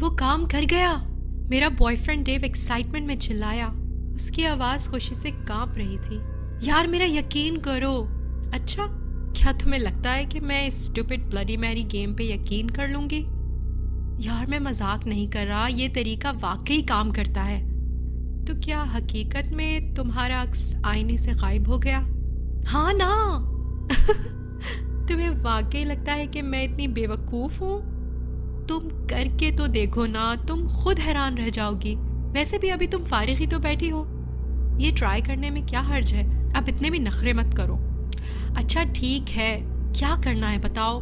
वो काम कर गया। मेरा बॉयफ्रेंड डेव एक्साइटमेंट में चिल्लाया। उसकी आवाज खुशी से कांप रही थी। यार मेरा यकीन करो। अच्छा, क्या तुम्हें लगता है कि मैं इस स्टूपिड ब्लडी मैरी गेम पे यकीन कर लूंगी? यार मैं मजाक नहीं कर रहा, ये तरीका वाकई काम करता है। तो क्या हकीकत में तुम्हारा अक्स आईने से गायब हो गया? हाँ ना। तुम्हें वाकई लगता है कि मैं इतनी बेवकूफ हूँ? तुम करके तो देखो ना, तुम खुद हैरान रह जाओगी। वैसे भी अभी तुम फारिग ही तो बैठी हो, ये ट्राई करने में क्या हर्ज है? अब इतने भी नखरे मत करो। अच्छा ठीक है, क्या करना है बताओ।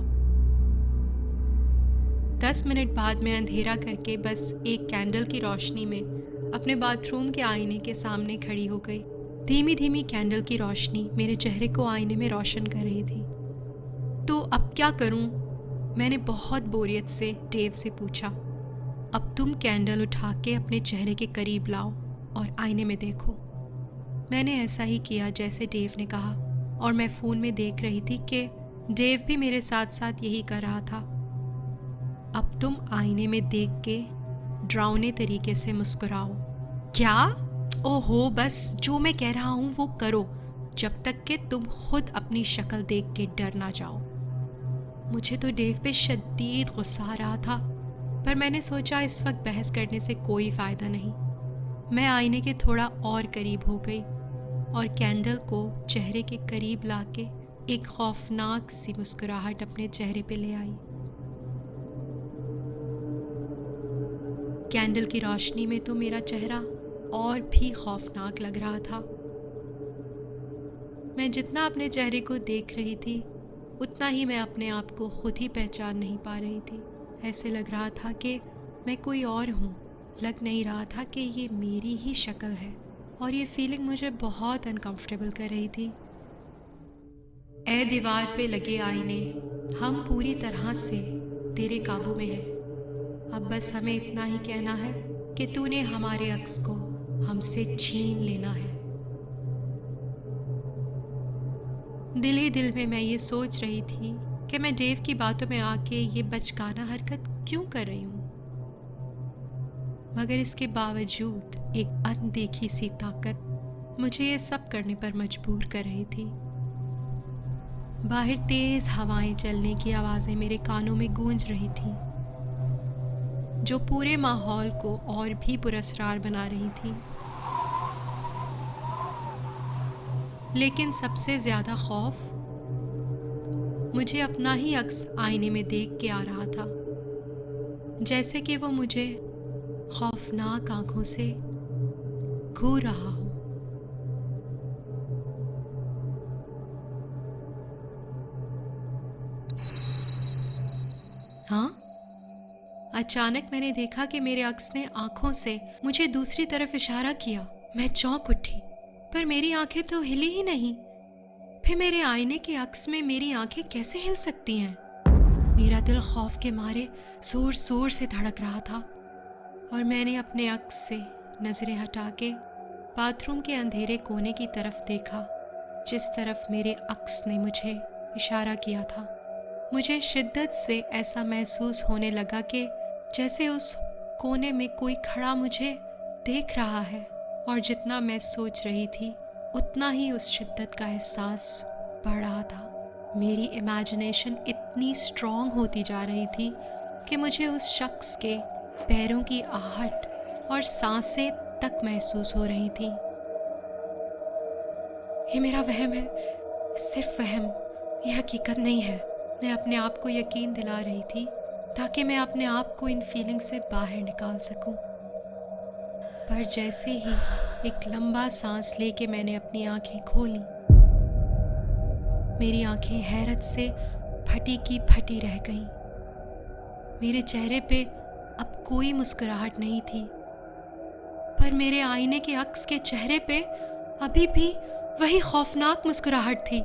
10 मिनट बाद मैं अंधेरा करके बस एक कैंडल की रोशनी में अपने बाथरूम के आईने के सामने खड़ी हो गई। धीमी धीमी कैंडल की रोशनी मेरे चेहरे को आईने में रोशन कर रही थी। तो अब क्या करूं? मैंने बहुत बोरियत से डेव से पूछा। अब तुम कैंडल उठा के अपने चेहरे के करीब लाओ और आईने में देखो। मैंने ऐसा ही किया जैसे डेव ने कहा, और मैं फ़ोन में देख रही थी कि डेव भी मेरे साथ साथ यही कर रहा था। अब तुम आईने में देख के डरावने तरीके से मुस्कुराओ। क्या? ओहो, बस जो मैं कह रहा हूँ वो करो, जब तक कि तुम खुद अपनी शक्ल देख के डर ना जाओ। मुझे तो डेव पे शदीद गुस्सा आ रहा था, पर मैंने सोचा इस वक्त बहस करने से कोई फ़ायदा नहीं। मैं आईने के थोड़ा और करीब हो गई और कैंडल को चेहरे के करीब लाके एक खौफनाक सी मुस्कुराहट अपने चेहरे पे ले आई। कैंडल की रोशनी में तो मेरा चेहरा और भी खौफनाक लग रहा था। मैं जितना अपने चेहरे को देख रही थी, उतना ही मैं अपने आप को खुद ही पहचान नहीं पा रही थी। ऐसे लग रहा था कि मैं कोई और हूँ। लग नहीं रहा था कि ये मेरी ही शक्ल है, और ये फीलिंग मुझे बहुत अनकंफर्टेबल कर रही थी। ए दीवार पे लगे आईने, हम पूरी तरह से तेरे काबू में हैं। अब बस हमें इतना ही कहना है कि तूने हमारे अक्स को हमसे छीन लेना है। दिल ही दिल में मैं ये सोच रही थी कि मैं डेव की बातों में आके ये बचकाना हरकत क्यों कर रही हूँ, मगर इसके बावजूद एक अनदेखी सी ताकत मुझे ये सब करने पर मजबूर कर रही थी। बाहर तेज हवाएं चलने की आवाजें मेरे कानों में गूंज रही थीं, जो पूरे माहौल को और भी पुरस्कार बना रही थी। लेकिन सबसे ज्यादा खौफ मुझे अपना ही अक्स आईने में देख के आ रहा था, जैसे कि वो मुझे खौफनाक आंखों से घूर रहा हो। हाँ, अचानक मैंने देखा कि मेरे अक्स ने आंखों से मुझे दूसरी तरफ इशारा किया। मैं चौंक उठी, पर मेरी आंखें तो हिली ही नहीं। फिर मेरे आईने के अक्स में मेरी आंखें कैसे हिल सकती हैं? मेरा दिल खौफ के मारे जोर जोर से धड़क रहा था, और मैंने अपने अक्स से नजरें हटा के बाथरूम के अंधेरे कोने की तरफ देखा, जिस तरफ मेरे अक्स ने मुझे इशारा किया था। मुझे शिद्दत से ऐसा महसूस होने लगा कि जैसे उस कोने में कोई खड़ा मुझे देख रहा है, और जितना मैं सोच रही थी उतना ही उस शिद्दत का एहसास बढ़ रहा था। मेरी इमेजिनेशन इतनी स्ट्रॉन्ग होती जा रही थी कि मुझे उस शख्स के पैरों की आहट और सांसें तक महसूस हो रही थी। ये मेरा वहम है, सिर्फ वहम, ये हकीकत नहीं है। मैं अपने आप को यकीन दिला रही थी ताकि मैं अपने आप को इन फीलिंग से बाहर निकाल सकूं। पर जैसे ही एक लंबा सांस लेके मैंने अपनी आंखें खोली, मेरी आंखें हैरत से फटी की फटी रह गईं। मेरे चेहरे पे अब कोई मुस्कुराहट नहीं थी, पर मेरे आईने के अक्स के चेहरे पे अभी भी वही खौफनाक मुस्कुराहट थी।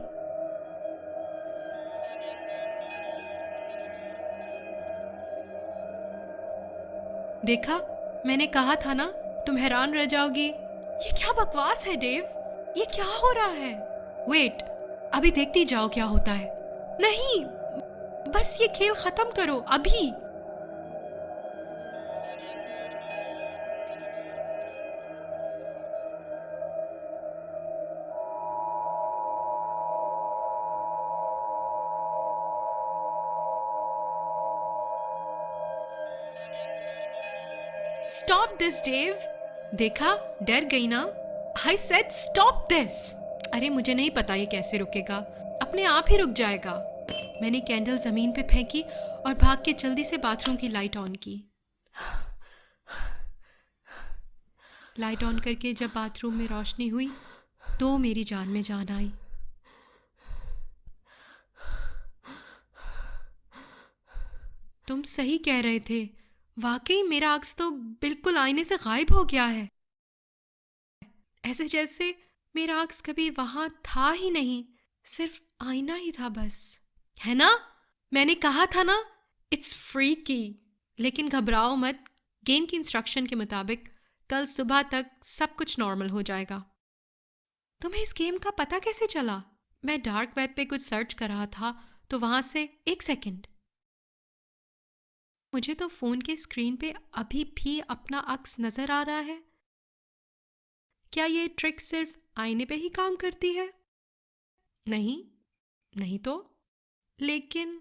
देखा, मैंने कहा था ना, तुम हैरान रह जाओगी। ये क्या बकवास है डेव, ये क्या हो रहा है? वेट, अभी देखती जाओ क्या होता है। नहीं, बस ये खेल खत्म करो अभी। Stop this Dave. देखा, डर गई ना। I said stop this. अरे मुझे नहीं पता ये कैसे रुकेगा, अपने आप ही रुक जाएगा। मैंने कैंडल जमीन पे फेंकी और भाग के जल्दी से बाथरूम की लाइट ऑन की। लाइट ऑन करके जब बाथरूम में रोशनी हुई तो मेरी जान में जान आई। तुम सही कह रहे थे, वाकई मेरा अक्स तो बिल्कुल आईने से गायब हो गया है। ऐसे जैसे मेरा अक्स कभी वहां था ही नहीं, सिर्फ आईना ही था बस। है ना, मैंने कहा था ना, इट्स फ्रीकी। लेकिन घबराओ मत, गेम की इंस्ट्रक्शन के मुताबिक कल सुबह तक सब कुछ नॉर्मल हो जाएगा। तुम्हें इस गेम का पता कैसे चला? मैं डार्क वेब पे कुछ सर्च कर रहा था तो वहां से एक सेकंड, मुझे तो फोन के स्क्रीन पे अभी भी अपना अक्स नजर आ रहा है। क्या ये ट्रिक सिर्फ आईने पे ही काम करती है? नहीं, नहीं तो। लेकिन